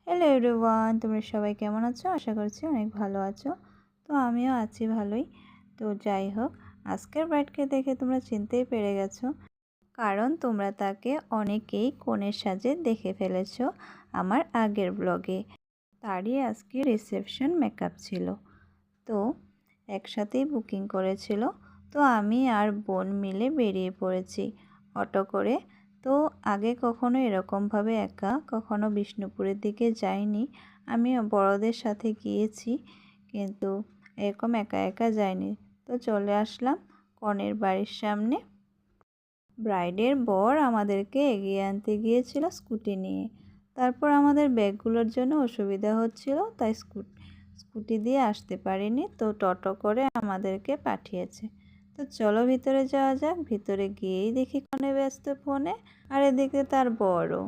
Hello everyone, তোমরা সবাই কেমন আছো? আশা করছি অনেক ভালো আছো। তো আমিও আছি ভালোই। তো যাই হোক, আজকের ব্রাইডকে দেখে তোমরা চিনতেই পেরে গেছো, কারণ তোমরা তাকে অনেকেই কনের সাজে দেখে ফেলেছো আমার আগের ব্লগে। তারই আজকে রিসেপশন মেকআপ ছিল, তো একসাথেই বুকিং করেছিল। তো আমি আর বোন মিলে বেরিয়ে পড়েছি অটো করে। তো আগে কখনো এরকমভাবে একা কখনো বিষ্ণুপুরের দিকে যাইনি। আমি বড়দের সাথে গিয়েছি, কিন্তু এরকম একা একা যাইনি। তো চলে আসলাম কনের বাড়ির সামনে। ব্রাইডের বর আমাদেরকে এগিয়ে আনতে গিয়েছিল স্কুটি নিয়ে। তারপর আমাদের ব্যাগগুলোর জন্য অসুবিধা হচ্ছিল, তাই স্কুটি দিয়ে আসতে পারিনি, তো টোটো করে আমাদেরকে পাঠিয়েছে। তো চলো ভিতরে যাওয়া যাক। ভিতরে গিয়েই দেখি কনে ব্যস্ত ফোনে, আর এদিকে তার বড়ও।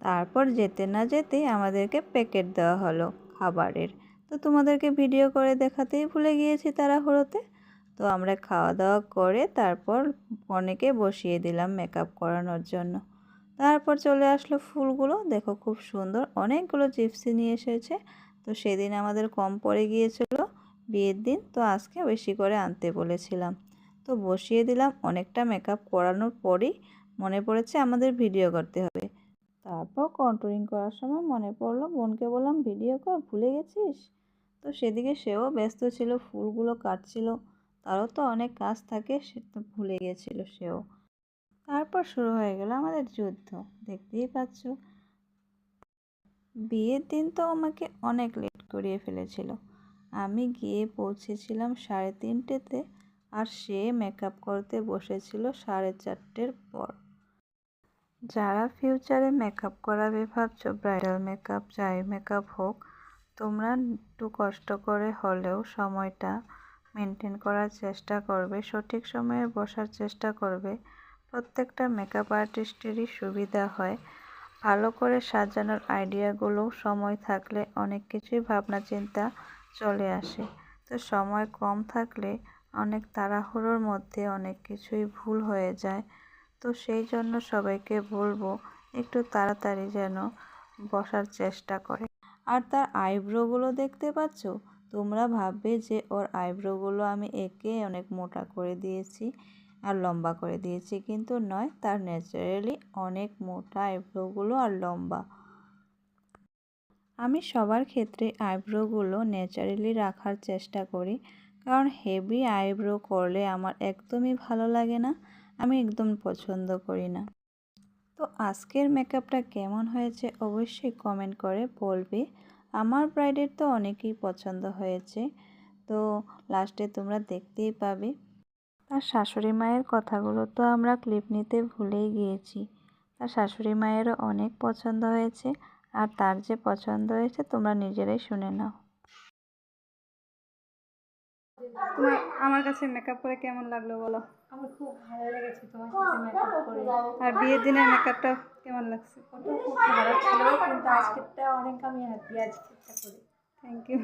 তারপর যেতে না যেতেই আমাদেরকে প্যাকেট দেওয়া হলো খাবারের। তো তোমাদেরকে ভিডিও করে দেখাতেই ভুলে গিয়েছি তাড়াহুড়োতে। তো আমরা খাওয়া দাওয়া করে তারপর কনেকে বসিয়ে দিলাম মেকআপ করানোর জন্য। তারপর চলে আসলো ফুলগুলো, দেখো খুব সুন্দর অনেকগুলো জিপসি নিয়ে এসেছে। তো সেদিন আমাদের কম পড়ে গিয়েছিল বিয়ের দিন, তো আজকে বেশি করে আনতে বলেছিলাম। তো বসিয়ে দিলাম। অনেকটা মেকআপ করানোর পরেই মনে পড়েছে আমাদের ভিডিও করতে হবে। তারপর কন্ট্রোলিং করার সময় মনে পড়লো, বোনকে বললাম ভিডিও কর, ভুলে গেছিস? তো সেদিকে সেও ব্যস্ত ছিল, ফুলগুলো কাটছিল, তারও তো অনেক কাজ থাকে, সে তো ভুলে গেছিল সেও। তারপর শুরু হয়ে গেল আমাদের যুদ্ধ, দেখতেই পাচ্ছ। বিয়ের দিন তো আমাকে অনেক লেট করিয়ে ফেলেছিল। আমি গিয়ে পৌঁছেছিলাম 3:30-তে, আর সে মেকআপ করতে বসেছিল 4:30-এর পর। যারা ফিউচারে মেকআপ করাবে ভাবছো, ব্রাইডাল মেকআপ যাই মেকআপ হোক, তোমরা একটু কষ্ট করে হলেও সময়টা মেনটেন করার চেষ্টা করবে, সঠিক সময়ে বসার চেষ্টা করবে। প্রত্যেকটা মেকআপ আর্টিস্টেরই সুবিধা হয় ভালো করে সাজানোর আইডিয়াগুলো সময় থাকলে অনেক কিছুই ভাবনা চিন্তা চলে আসে। তো সময় কম থাকলে অনেক তাড়াহুড়োর মধ্যে অনেক কিছুই ভুল হয়ে যায়। তো সেই জন্য সবাইকে বলবো একটু তাড়াতাড়ি যেন বসার চেষ্টা করে। আর তার আইব্রোগুলো দেখতে পাচ্ছ, তোমরা ভাববে যে ওর আইব্রোগুলো আমি এঁকে অনেক মোটা করে দিয়েছি আর লম্বা করে দিয়েছি, কিন্তু নয়, তার ন্যাচারালি অনেক মোটা আইব্রোগুলো আর লম্বা। আমি সবার ক্ষেত্রে আইব্রোগুলো ন্যাচারালি রাখার চেষ্টা করি, কারণ হেভি আইব্রো করলে আমার একদমই ভালো লাগে না, আমি একদম পছন্দ করি না। তো আজকের মেকআপটা কেমন হয়েছে অবশ্যই কমেন্ট করে বলবে। আমার ব্রাইডের তো অনেকই পছন্দ হয়েছে, তো লাস্টে তোমরা দেখতেই পাবে। তার শাশুড়ি মায়ের কথাগুলো তো আমরা ক্লিপ নিতে ভুলেই গিয়েছি। তার শাশুড়ি মায়েরও অনেক পছন্দ হয়েছে, আর তার যে পছন্দ হয়েছে তোমরা নিজেরাই শুনে নাও। তোমার আমার কাছে মেকআপ করে কেমন লাগলো বলো? আমার খুব ভালো লেগেছে তোমার সাথে মেকআপ করে। আর বিয়ের দিনের মেকআপটা কেমন লাগছে? ওটাও খুব ভালো ছিল, কিন্তু আজকেরটা অনেক আমি হ্যাপি আজকেরটা করে। Thank you.